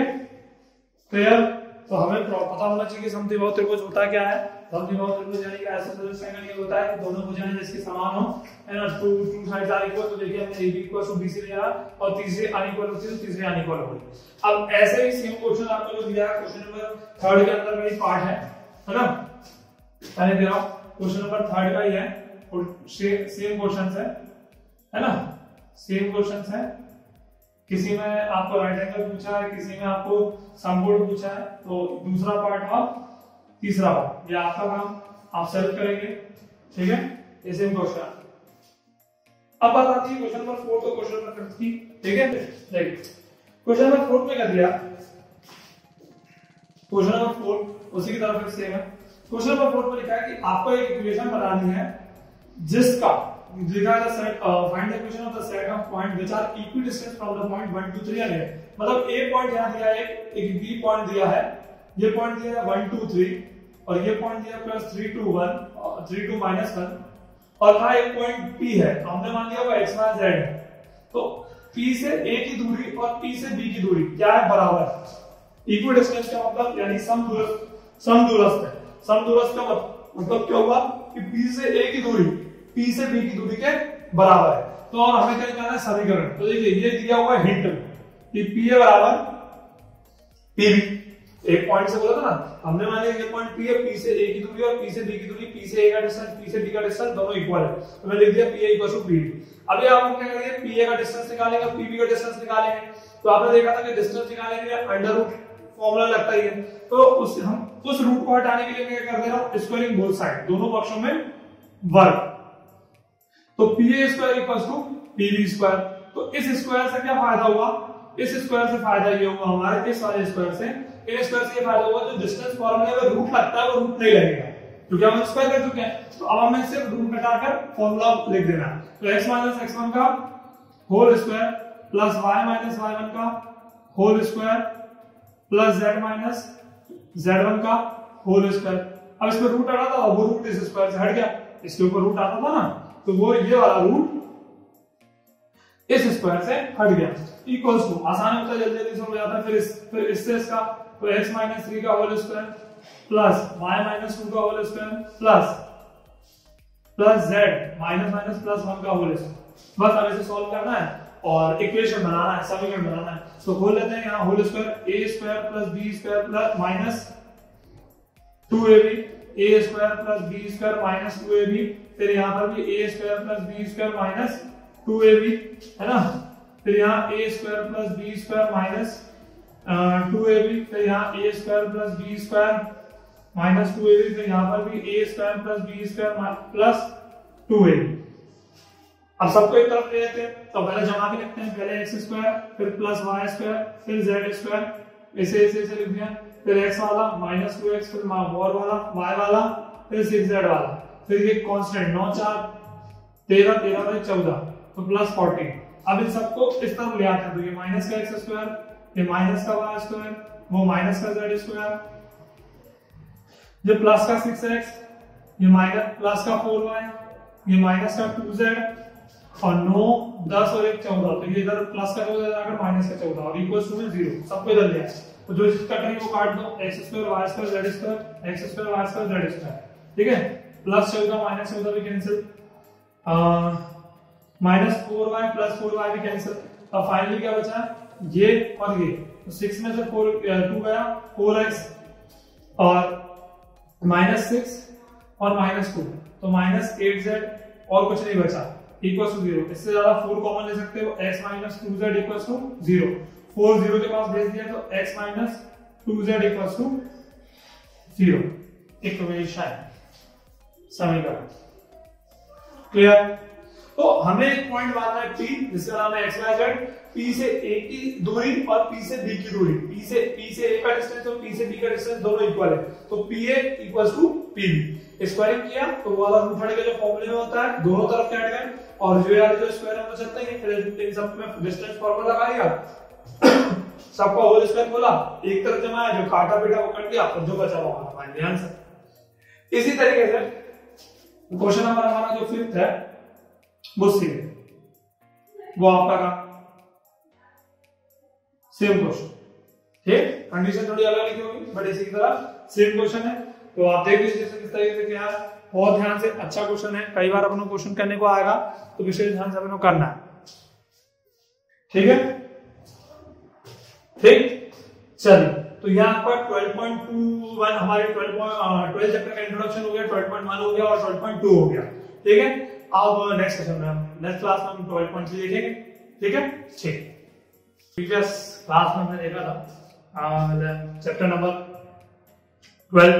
Speaker 1: क्लियर। तो हमें पता होना चाहिए कि समद्विभाव त्रिभुज होता क्या है। समद्विभाव त्रिभुज यानी कि आइसोसेलेस ट्रायंगल ये होता है दोनों भुजाएं जिसके समान हो, है ना। टू साइड्स आर इक्वल, तो देखिए हमने AB इक्वल टू BC लिया और तीसरी अनइक्वल होती है तो तीसरी अनइक्वल होगी। अब ऐसे ही सेम क्वेश्चन आपको जो दिया है क्वेश्चन नंबर 3 के अंदर में ही पार्ट है ना। पहले दे रहा हूं, क्वेश्चन नंबर 3 का ही है और सेम क्वेश्चंस है ना, सेम क्वेश्चंस है। किसी में आपको राइट एंगल पूछा है, किसी में आपको समकोण पूछा है, तो दूसरा पार्ट और तीसरा पार्ट ये आपका काम, आप सेलेक्ट करेंगे, ठीक है। ये सेम क्वेश्चन। अब बात आती है क्वेश्चन नंबर 4 तो क्वेश्चन नंबर 5 की, ठीक है। देखिए क्वेश्चन नंबर 4 में क्या दिया, क्वेश्चन नंबर 4 उसी की तरफ सेम है। क्वेश्चन नंबर 4 में लिखा है कि आपको एक इक्वेशन बनानी है जिसका लिखा है set find the equation of the set of point which are equidistant from the point 1 2 3 है। मतलब ए पॉइंट यहां दिया है, एक बी पॉइंट दिया है, ये पॉइंट दिया है 1 2 3 और ये पॉइंट दिया प्लस 3 2 1 3 2 -1 और कहा एक पॉइंट P है, हमने मान लिया वो x y z है। तो P से A की दूरी और P से B की दूरी क्या है, बराबर। इक्विडिस्टेंस का मतलब यानी समदूरस्थ है। समदूरस्थ का मतलब क्या होगा कि P से A की दूरी P से B की दूरी के बराबर है। तो और हमें क्या निकालना है, समीकरण। तो देखिए ये दिया हुआ है हिंट कि P है बराबर PB, एक पॉइंट से बोला था ना हमने, मान लिया ये पॉइंट P है, P से A की दूरी और P से B की दूरी, P से A का डिस्टेंस P से B का डिस्टेंस दोनों इक्वल है, तो मैं लिख दिया PA = PB। अभी आप क्या करेंगे, PA का डिस्टेंस निकालेंगे, PB का डिस्टेंस निकालेंगे। तो आपने देखा था कि डिस्टेंस निकालेंगे अंडर रूट फॉर्मूला लगता ही है, तो हम उस रूट को हटाने के लिए मैं क्या कर दे रहा हूं, स्क्वायरिंग बोथ साइड, दोनों पक्षों में वर्ग। तो PA² = PB²। तो इस स्क्वायर से क्या फायदा हुआ, इस स्क्वायर से फायदा ये होगा हमारे इस वाले स्क्वायर से, इन स्क्वायर से ये फायदा होगा जो डिस्टेंस फॉर्मूले में रूट लगता है वो रूट नहीं लगेगा क्योंकि हम स्क्वायर कर चुके हैं। तो अब हमें सिर्फ रूट हटाकर फॉर्मूला लिख देना है। तो x - x1 का whole square plus y - y1 का whole square plus z - z1 का होल स्क्वायर। अब इसमें रूट हटा था, वो रूट इस स्क्वायर से हट गया, इसके ऊपर रूट आता था ना, तो वो ये वाला रूट इस स्क्वायर से हट गया। इक्वल्स टू आसान होता है, जल्दी जल्दी समझ जाता है। फिर इससे इसका तो x - 3 का होल स्क्वायर प्लस y - 2 का whole square plus z plus 1 का होल स्क्वायर। बस अब इसे सॉल्व करना है और इक्वेशन बनाना है, समीकरण बनाना है। तो खोल लेते हैं यहाँ whole square a² + b² plus minus 2ab, a² + b² - 2ab। फिर यहाँ पर भी a² + b² माइनस 2ab, है ना। फिर यहाँ a² + b² माइनस 2ab, फिर यहाँ a² + b² माइनस 2ab, फिर यहाँ पर भी a² + b² प्लस 2ab। अब सबको एक तरफ ले लेते हैं, तो पहले जमा के लिखते हैं, पहले x², फिर प्लस y², फिर z², ऐसे लिख दिया। फिर x वाला माइनस 2x, फिर और वाला y वाला, फिर 6z वाला, फिर ये कांस्टेंट 9 4 13 13 बाई 14 तो प्लस 40। अब इन सबको इस तरफ ले आते हैं, तो ये माइनस का x², ये माइनस का y², वो माइनस का z², ये प्लस का 6x, ये माइनस प्लस का 4y, ये माइनस का 2z और 9 10 और 1 14। तो ये इधर प्लस का 2 जाकर माइनस का 14 और इक्वल्स टू में 0, सबको इधर ले आए। तो जो इसका कट है वो काट दो, x² y² z², x² y² z², ठीक है। प्लस 14 माइनस 14 भी cancel, minus 4y plus 4y भी कैंसिल। अब फाइनली क्या बचा, ये और ये। तो 6 में से 2 गया, 4x और -6 और -2, तो -8z और कुछ नहीं बचा, इक्वल टू 0। इससे ज्यादा 4 कॉमन ले सकते हो, x minus 2z equal to 0। 4 0 के पास भेज दिया तो x minus 2z equal to 0। Equation समीकरण क्लियर। तो हमें एक पॉइंट मानना है P, जिसका नाम है x y z। P से A की दूरी और P से B की दूरी, P से A का डिस्टेंस और P से B का डिस्टेंस दोनों इक्वल है, तो PA equals to PB। Squaring किया तो वो वाला रूट हट गया जो फॉर्मूले में होता है, दोनों तरफ क्या हट गए, और जो यार जो स्क्वायर है वो चलते हैं, फिर इन सब में डिस्टेंस फॉर्मूला लगा दिया, सबका होल स्क्वायर बोला, एक तरफ जमा है, जो काटा पीटा वो कट गया, और जो बचा वो हमारा फाइनल आंसर। इसी तरीके से क्वेश्चन नंबर हमारा जो 5th है वो सेम, वो आपका का सेम क्वेश्चन, ठीक, कंडीशन थोड़ी अलग लिखी होगी बट इसी की तरह सेम क्वेश्चन है। तो आप देख लीजिए किस तरीके से क्या है, बहुत ध्यान से, अच्छा क्वेश्चन है, कई बार अपने क्वेश्चन करने को आएगा तो विशेष ध्यान से अपने करना है, ठीक है, ठीक। चलिए, तो यहाँ पर 12.21 हमारे 12 चैप्टर का इंट्रोडक्शन हो गया, 12.1 हो गया और 12.2 हो गया, ठीक है। अब नेक्स्ट सेशन में हम नेक्स्ट क्लास में हम 12.3 देखेंगे, ठीक है, ठीक। प्रीवियस क्लास में हमने देखा था चैप्टर नंबर 12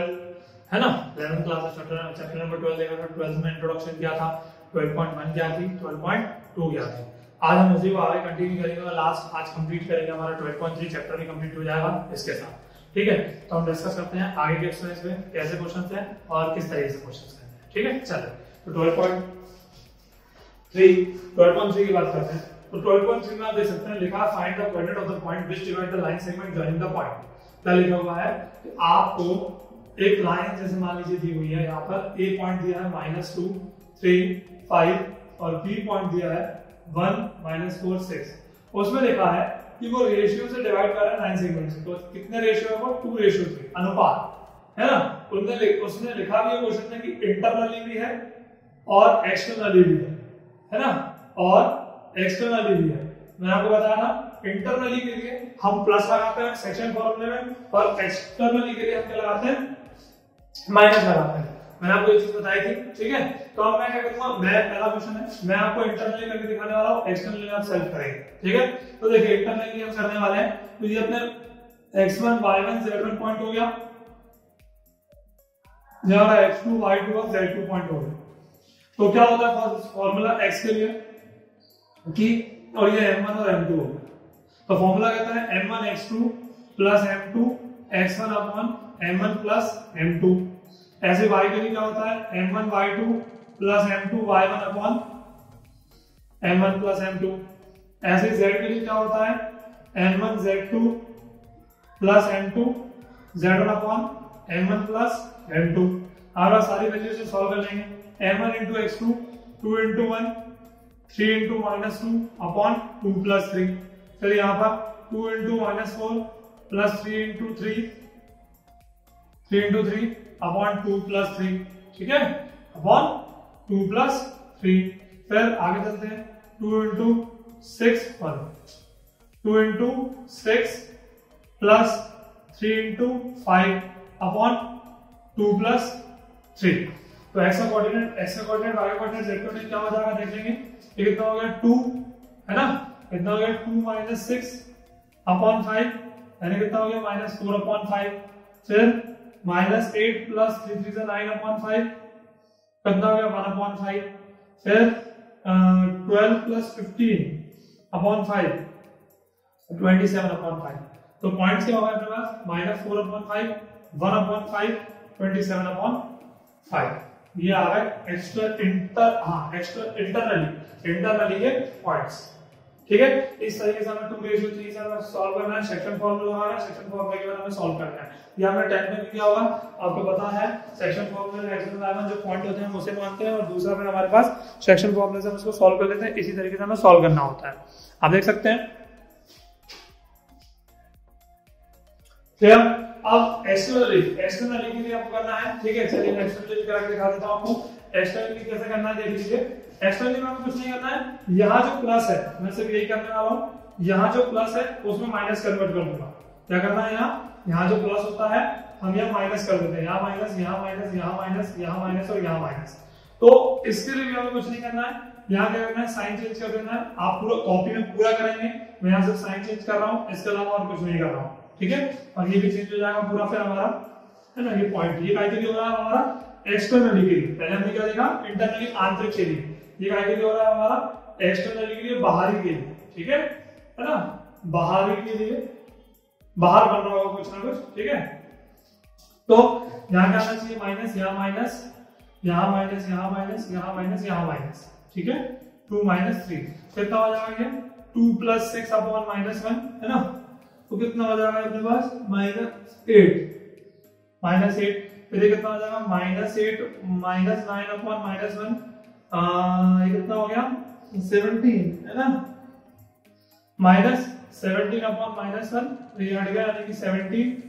Speaker 1: है ना, 11th क्लास में चैप्टर नंबर 12 देखा था। 12 में इंट्रोडक्शन क्या था, 12.1 क्या थी, 12.2 क्या थी। आज हम उसी को आगे कंटिन्यू करेंगे और लास्ट आज कंप्लीट करेंगे, हमारा 12.3 चैप्टर भी कंप्लीट हो जाएगा इसके साथ, ठीक है। तो हम डिस्कस करते हैं आगे के एक्सरसाइज में कैसे क्वेश्चंस हैं और किस तरीके से क्वेश्चंस करते हैं, ठीक है। चलो, तो 12.3 की बात करते हैं। तो 12.3 में आप देख सकते हैं लिखा find the coordinate of the point which divide the line segment joining the point. क्या लिखा हुआ है कि आपको एक लाइन जैसे मान लीजिए दी हुई है, यहाँ पर ए पॉइंट दिया है -2 3 5 और बी पॉइंट दिया है 1 -4 6। उसमें लिखा है कि वो रेशियो से डिवाइड कर रहा है लाइन सेगमेंट से, तो कितने रेशियो है वो 2:3 अनुपात है ना। उसने लिखा भी है क्वेश्चन में कि इंटरनली भी है और एक्सटर्नली भी है ना, और एक्सटर्नली भी है। मैंने आपको बताया था इंटरनली के लिए हम प्लस लगाते हैं सेक्शन फॉर्मूले में, और एक्सटर्नली के लिए हम क्या लगाते हैं, माइनस लगाते हैं। मैंने आपको ये चीज बताई थी, ठीक है। तो अब मैं क्या करूंगा, मैं पहला क्वेश्चन है, मैं आपको इंटरनली करके दिखाने वाला हूं, एक्सटर्नली आप सेल्फ करेंगे, ठीक है। तो देखिए इंटरनली हम करने वाले हैं, तो ये अपने x1 y1 z1 पॉइंट हो गया, जहां x2 y2 और z2 पॉइंट हो गया। तो क्या होता है फॉर्मूला x के लिए कि, और ये m1 और m2 हो गया, तो फॉर्मूला कहता है m1 x2 plus m2 x1 upon m1 plus m2। ऐसे y के लिए क्या होता है m1 y2 plus m2 y1 upon m1 plus m2। ऐसे z के लिए क्या होता है m1 z2 plus m2 z1 upon m1 plus m2। अब सारी वैल्यू से सॉल्व कर लेंगे, m1 into x2 2 into 1 3 into -2 upon 2 plus 3। फिर यहाँ पर 2 into -4 plus 3 into 3 upon 2 plus 3, ठीक है, अपॉन 2 प्लस 3। फिर आगे चलते हैं 2 into 6 2 into 6 plus 3 into 5 upon 2 plus 3। तो x का कोऑर्डिनेट y का कोऑर्डिनेट z कोऑर्डिनेट क्या हो जाएगा देख लेंगे। ये कितना हो गया 2 है ना, कितना हो गया 2 minus 6 अपॉन 5, यानी कितना हो गया -4 अपॉन 5। फिर -8 प्लस 3 3 9 अपॉन 5, कितना हो गया 1 अपॉन 5। फिर 12 प्लस 15 अपॉन 5 27 अपॉन 5। तो पॉइंट्स क्या होगा अपने पास -4 अपॉन 5 1 अपॉन 5 27 अपॉन 5। ये आ रहा है इंटरनली के पॉइंट्स, ठीक है। इस तरीके से हमें 2:3 से हमें सॉल्व करना है, सेक्शन फॉर्मूला लगाना है, सेक्शन फॉर्मूला के बाद हमें सॉल्व करना है। ये हमने 10th में भी किया होगा, आपको पता है सेक्शन फॉर्मूला में एक्शन में जो पॉइंट होते हैं हम उसे मानते हैं, और दूसरा फिर हमारे पास सेक्शन फॉर्मूले से हम उसको सॉल्व कर लेते हैं। इसी तरीके से हमें सॉल्व करना होता है, आप देख सकते हैं। अब एक्सटर्नली के लिए आपको करना है, ठीक है। चलिए एक्सटर्नली करके दिखा देता हूं आपको। एक्सटर्नली कैसे करना है देख लीजिए। एक्सटर्नली में आपको कुछ नहीं करना है, यहाँ जो प्लस है मैं सिर्फ यही करने वाला हूँ, यहाँ जो प्लस है उसमें माइनस कन्वर्ट कर दूंगा। क्या करना है, यहाँ जो प्लस होता है हम यहाँ माइनस कर देते हैं, यहाँ माइनस, यहाँ माइनस, यहाँ माइनस, यहाँ माइनस और यहाँ माइनस। तो इसके लिए भी हमें कुछ नहीं करना है, यहाँ क्या करना है, साइन चेंज कर देना है। आप पूरा कॉपी में पूरा करेंगे, मैं यहाँ से साइन चेंज कर रहा हूँ, इसके अलावा और कुछ नहीं कर रहा हूँ, ठीक है। और ये भी चेंज हो जाएगा पूरा, फिर हमारा है ना ये पॉइंट, ये काय के लिए हो रहा है हमारा एक्सटर्नली के लिए, पहले हमने क्या देखा इंटरनली आंतरिक के लिए, ये काय के लिए हो रहा है हमारा एक्सटर्नली के लिए, बाहरी के लिए, ठीक है ना, बाहरी के लिए, बाहर बन रहा होगा कुछ ना कुछ, ठीक है। तो यहाँ क्या आना चाहिए, माइनस, यहाँ माइनस, यहाँ माइनस, यहाँ माइनस, यहाँ माइनस, यहाँ माइनस, ठीक है। 2 - 3 कितना हो जाएगा, 2 + 6 अपॉन -1 है ना, तो कितना हो जाएगा अपने पास -8, फिर कितना हो जाएगा -8 - 9 अपॉन -1, ये कितना हो गया 17 है ना, -17 अपॉन -1, ये हट गया यानी कि 17।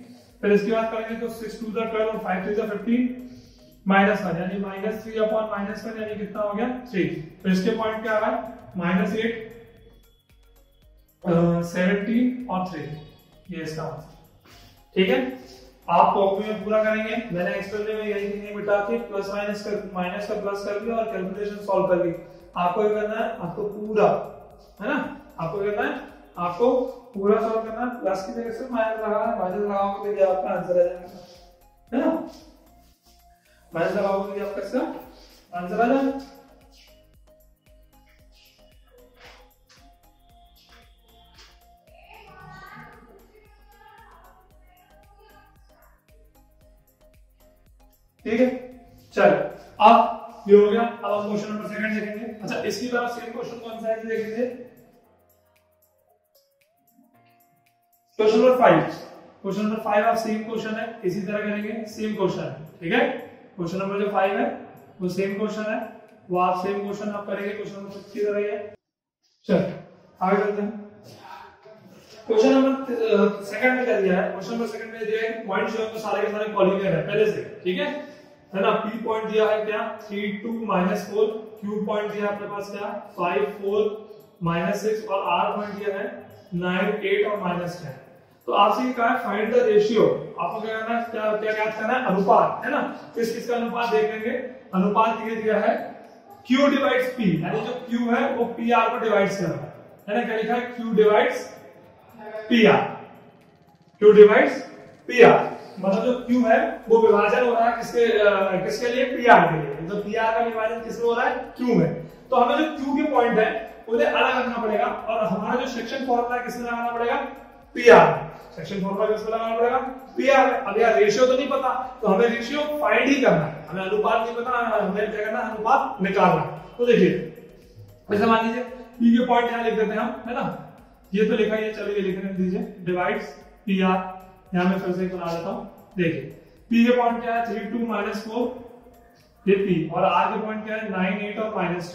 Speaker 1: फिर इसके बाद करेंगे तो 6 2 12 और 5 3 15 -1 यानी -3 अपॉन -1 यानी कितना हो गया 3। तो इसके पॉइंट क्या आ रहा है -8 17 और 3, ये इसका आंसर, ठीक है। आप कॉपी में पूरा करेंगे, मैंने एक्सप्लेन में यही नहीं बिठा के प्लस माइनस का प्लस कर दिया और कैलकुलेशन सॉल्व कर ली। आपको क्या करना है, आपको पूरा है ना, आपको क्या करना है, आपको पूरा सॉल्व करना है, प्लस की जगह से माइनस लगाना है, माइनस लगाओगे तो आपका आंसर आ जाएगा, है ना, माइनस लगाओगे तो आपका इसका आंसर आ जाएगा। ठीक है, चल अब ये हो गया। अब हम क्वेश्चन नंबर 2 देखेंगे। अच्छा, इसकी तरह सेम क्वेश्चन कौन सा है देखेंगे, क्वेश्चन नंबर 5। क्वेश्चन नंबर 5 आप सेम क्वेश्चन है, इसी तरह करेंगे, सेम क्वेश्चन है, ठीक है। क्वेश्चन नंबर जो 5 है वो सेम क्वेश्चन है, वो आप सेम क्वेश्चन आप करेंगे, क्वेश्चन नंबर 6 की तरह ही है। चल आगे चलते हैं। क्वेश्चन नंबर 2 में क्या दिया है, क्वेश्चन नंबर 2 में दिया है पॉइंट जो है तो सारे के सारे कॉलिनियर है पहले से, ठीक है ना। P पॉइंट दिया है क्या 3 2 -4, Q पॉइंट दिया है अपने पास क्या 5 4 -6 और R पॉइंट दिया है 9 8 और -10। तो आपसे ये कहा है फाइंड द रेशियो, आपको क्या करना है, क्या याद करना है, अनुपात, है ना। किस किस का अनुपात देख लेंगे, अनुपात ये दिया है Q डिवाइड्स P, यानी जो Q है वो PR को डिवाइड्स कर रहा है ना, क्या लिखा है Q divides PR, Q divides PR, मतलब जो Q है वो विभाजन हो रहा है किसके लिए, PR के लिए। तो PR का विभाजन किसमें हो रहा है, Q में। तो हमें जो Q के पॉइंट है उन्हें अलग रखना पड़ेगा और हमारा जो सेक्शन फॉर्मूला है किसमें लगाना पड़ेगा, PR। सेक्शन फॉर्मूला किसमें लगाना पड़ेगा, PR। अब यार रेशियो तो नहीं पता, तो हमें रेशियो फाइंड ही करना है, हमें अनुपात नहीं पता, हमें क्या करना है, अनुपात निकालना। तो देखिए ऐसा मान लीजिए P के पॉइंट यहाँ लिख देते हैं हम, है ना, ये तो लिखा ही है, चलिए लिखने दीजिए, डिवाइड्स PR। यहां मैं फिर से बना देता हूं, देखिए P के पॉइंट क्या है 3 2 -4, ये P, और R के पॉइंट क्या है 9 8 और -10,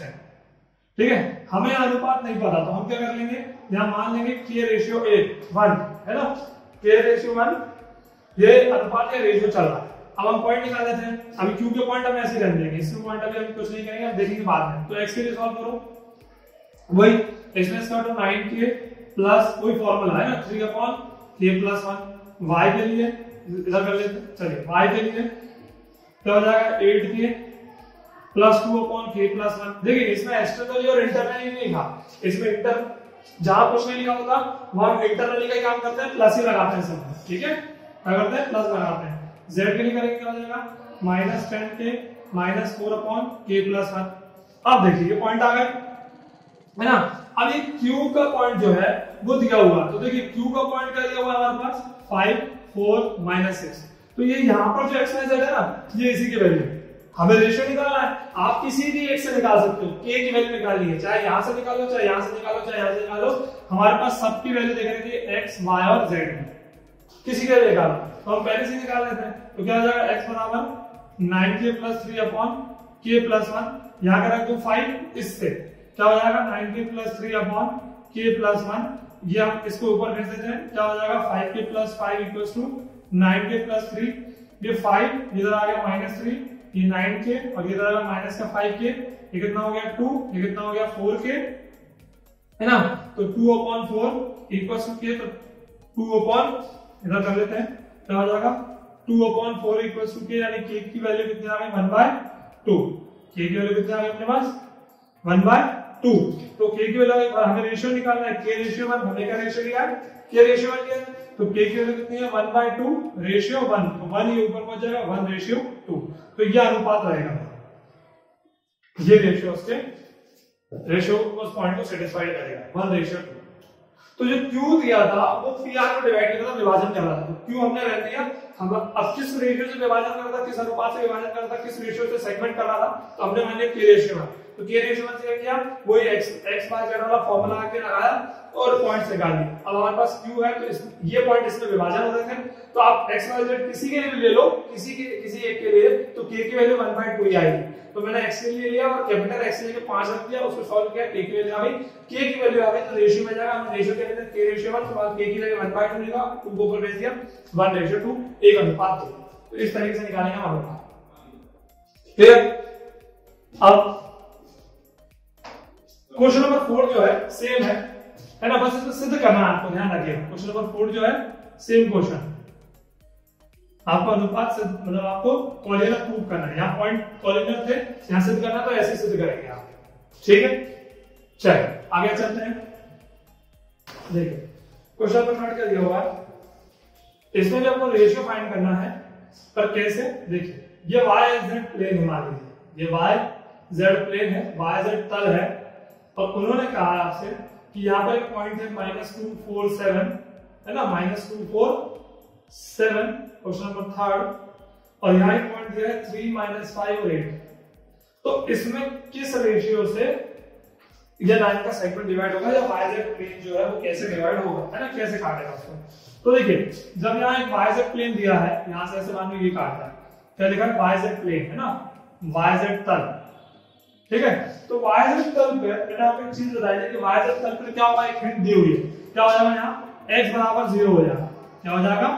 Speaker 1: ठीक है। हमें अनुपात नहीं पता तो हम क्या कर लेंगे, यहां मान लेंगे K रेशियो 1 है ना, K रेशियो 1, ये अनुपात का रेशियो चल रहा है। अब हम पॉइंट निकाल लेते हैं, अभी Q के पॉइंट हम ऐसे ही रख देंगे, इसके पॉइंट अभी हम कुछ नहीं करेंगे, हम देखेंगे बाद में। तो x के लिए सॉल्व करो, वही इसमें इसका तो 9K प्लस वही फॉर्मूला है ना 3/K+1। y के लिए इधर कर लेते हैं, चलिए y के लिए क्या हो जाएगा 8K प्लस 2/K+1। देखिए इसमें एक्सटर्नली और इंटरनली नहीं लिखा, इसमें इंटर जहां कुछ नहीं लिखा होता वहां हम इंटरनली का ही काम करते हैं, प्लस ही लगाते हैं सब, ठीक है, क्या करते हैं, प्लस लगाते हैं। z के लिए करेंगे क्या हो जाएगा -10K -4/K+1। अब देखिए ये पॉइंट आ गए, है ना। अब ये Q का पॉइंट जो है वो दिया हुआ है, तो देखिए Q का पॉइंट क्या दिया हुआ है हमारे पास 5 4 -6। तो ये यहाँ पर जो x y z है ना, ये इसी की वैल्यू, हमें रेशियो निकालना है। आप किसी भी एक से निकाल सकते हो, k की वैल्यू निकालनी है, चाहे यहां से निकालो, चाहे यहां से निकालो, चाहे यहां से निकालो, हमारे पास सबकी वैल्यू देख रही थी x y और z में, किसी का निकालना तो हम पहले से निकाल लेते हैं। तो क्या हो जाएगा x बराबर 9K + 3/K+1, यहां का रख दो 5, इससे क्या हो जाएगा 9K + 3/K+1, ये हम इसको ऊपर भेज देते हैं, क्या हो जाएगा 5K + 5 = 9K + 3, ये 5 इधर आ गया -3, ये 9K और इधर आ गया माइनस का 5K, ये कितना हो गया 2, ये कितना हो गया 4K, है ना। तो 2/4 = K, तो 2/ इधर कर लेते हैं, क्या हो जाएगा 2/4 = K, यानी K की वैल्यू कितनी आ गई 1/2। के की वैल्यू कितना आ गई अपने पास 1/2। तो के की वैल्यू हमें रेशियो निकालना है, के रेशियो 1, हमने क्या रेशियो लिया है, के रेशियो 1 लिया है, तो के की वैल्यू कितनी है 1/2 रेशियो 1, तो 1 ये ऊपर पहुंच जाएगा 1:2। तो ये अनुपात रहेगा, ये रेशियो उसके रेशियो उस पॉइंट को सेटिस्फाई करेगा 1:2। तो जो Q दिया था वो PR को डिवाइड कर रहा था, विभाजन कर रहा था। तो Q हमने रख दिया, हम अब किस रेशियो से विभाजन कर रहा था, किस अनुपात से विभाजन कर रहा था, किस रेशियो से सेगमेंट कर रहा था, तो हमने मान लिया K रेशियो 1। तो K रेशियो 1 से क्या किया, वही x बाय z वाला फार्मूला आके लगाया और पॉइंट्स निकाल दिए। अब हमारे पास Q है, तो ये पॉइंट इसमें विभाजन हो रहे थे, तो आप x y z किसी के लिए भी ले लो, किसी एक के लिए, तो K की वैल्यू 1/2 ही आएगी। तो मैंने x के लिए लिया और कैपिटल X लेके 5 रख दिया, उसको सॉल्व किया, K की वैल्यू आ गई, K की वैल्यू आ गई तो रेशियो में जाएगा, हमने रेशियो क्या लेते हैं, K रेशियो 1, तो बाद K की वैल्यू 1/2 मिलेगा, 2 को ऊपर भेज दिया 1:2, एक अनुपात 2। तो इस तरीके से निकालेंगे हम अनुपात। क्लियर? अब क्वेश्चन नंबर 4 जो है सेम है ना, बस इसको सिद्ध करना है आपको, ध्यान रखिएगा। क्वेश्चन नंबर 4 जो है सेम क्वेश्चन, आपको अनुपात से मतलब आपको कॉलिनियर प्रूव करना है। यहाँ पॉइंट कॉलिनियर थे, यहाँ सिद्ध करना, तो ऐसे सिद्ध करेंगे आप, ठीक है। चलिए आगे चलते हैं। देखिए क्वेश्चन पर नोट कर दिया हुआ है, इसमें भी आपको रेशियो फाइंड करना है, पर कैसे, देखिए ये YZ प्लेन है, मान लीजिए ये YZ प्लेन है, YZ तल है, और उन्होंने कहा आपसे कि यहाँ पर एक पॉइंट है -247 है ना, -247 क्वेश्चन नंबर 3, और यहाँ एक पॉइंट दिया है 3, -5 और 8। तो इसमें किस रेशियो से ये लाइन का सेगमेंट डिवाइड होगा, या YZ प्लेन जो है वो कैसे डिवाइड होगा, है ना, कैसे काटेगा उसको। तो देखिए जब यहाँ एक YZ प्लेन दिया है, यहाँ से ऐसे मान लो ये काटता है, क्या लिखा है YZ प्लेन है ना, YZ तल, ठीक है। तो YZ तल पे मैंने आपको एक चीज बताई है कि YZ तल पे क्या होगा, एक हिंट दी हुई है, क्या हो जाएगा यहाँ x बराबर 0 हो जाएगा, क्या हो जाएगा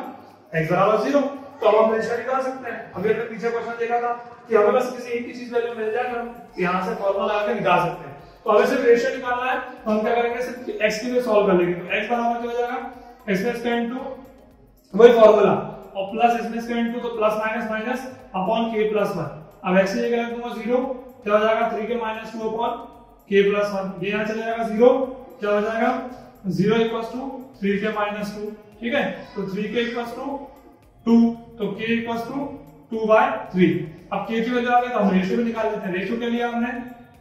Speaker 1: x बराबर 0। तो अब हम रेशियो निकाल सकते हैं। अभी हमने पीछे क्वेश्चन देखा था कि हमें बस किसी एक ही चीज वैल्यू मिल जाए, हम यहाँ से फॉर्मूला लगा के निकाल सकते हैं। तो अगर सिर्फ रेशियो निकालना है तो हम क्या करेंगे, सिर्फ x के लिए सॉल्व कर लेंगे। तो x बराबर क्या हो जाएगा, x स्क्वायर इनटू वही फॉर्मूला, और प्लस x स्क्वायर इनटू, तो plus minus minus upon k plus 1। अब x की जगह रख दूंगा 0, क्या हो जाएगा 3k - 2 अपॉन k प्लस 1, ये यहाँ चला जाएगा 0, क्या हो जाएगा 0 इक्वल्स टू 3k - 2, ठीक है। तो 3k इक्वल्स टू 2, तो k इक्वल्स टू 2/3। अब k की वैल्यू आ गई तो हम रेशियो भी निकाल लेते हैं। रेशियो क्या लिया हमने,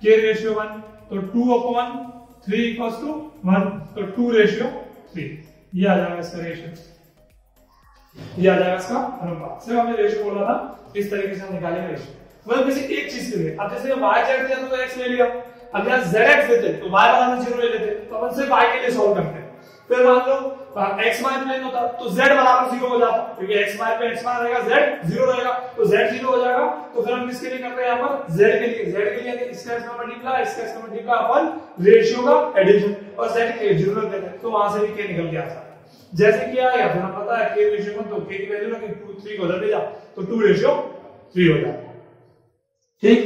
Speaker 1: k रेशियो 1, तो 2/3 इक्वल्स टू 1, तो 2:3, ये आ जाएगा इसका रेशियो, ये आ जाएगा इसका अनुपात। सिर्फ हमने रेशियो बोला था, इस तरीके से हम निकालेंगे रेशियो, मतलब किसी एक चीज के लिए। अब जैसे YZ दिया तो x ले लिया, अब यहाँ ZX देते तो y बराबर 0 ले लेते, तो अपन सिर्फ y के लिए सॉल्व करते हैं। फिर मान लो XY प्लेन होता तो z बराबर 0 हो जाता, क्योंकि XY पे XY रहेगा, z 0 रहेगा, तो z 0 हो जाएगा। तो फिर हम किसके लिए करते हैं, यहाँ पर z के लिए, z के लिए इसका इसका मल्टीप्लाई, इसका इसका मल्टीप्लाई अपन रेशियो का एडिशन, और z के 0 रख देते हैं, तो वहां से भी k निकल के आता है। जैसे किया या फिर हमें पता है k रेशियो 1, तो k की वैल्यू रखी 2, 3 को उधर ले जाओ, तो 2:3 हो जाएगा, ठीक।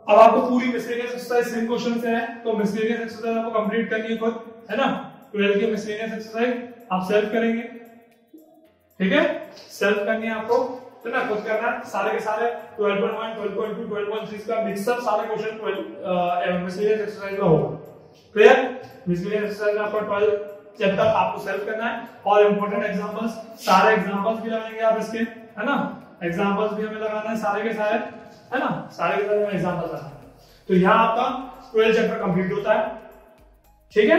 Speaker 1: अब आपको पूरी मिसलेनियस एक्सरसाइज सेम क्वेश्चन से है, तो मिसलेनियस एक्सरसाइज आपको कंप्लीट करनी है खुद, है ना। 12 की मिसलेनियस एक्सरसाइज आप सेल्फ करेंगे, ठीक है, सेल्फ करनी है आपको, है ना, खुद करना है। सारे के सारे 12.1, 12.2, 12.3 का मिक्सअप सारे क्वेश्चन 12 मिसलेनियस एक्सरसाइज में होगा। क्लियर? मिसलेनियस एक्सरसाइज में आपको 12 चैप्टर आपको सेल्फ करना है, और इंपॉर्टेंट एग्जांपल्स, सारे एग्जांपल्स भी लगाएंगे आप इसके, है ना, एग्जांपल्स भी हमें लगाना है सारे के सारे, है ना, सारे के सारे एग्जांपल्स लगाना है। तो यहाँ आपका 12 चैप्टर कंप्लीट होता है, ठीक है।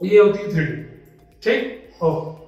Speaker 1: ये होती है 3D, ठीक। ओके।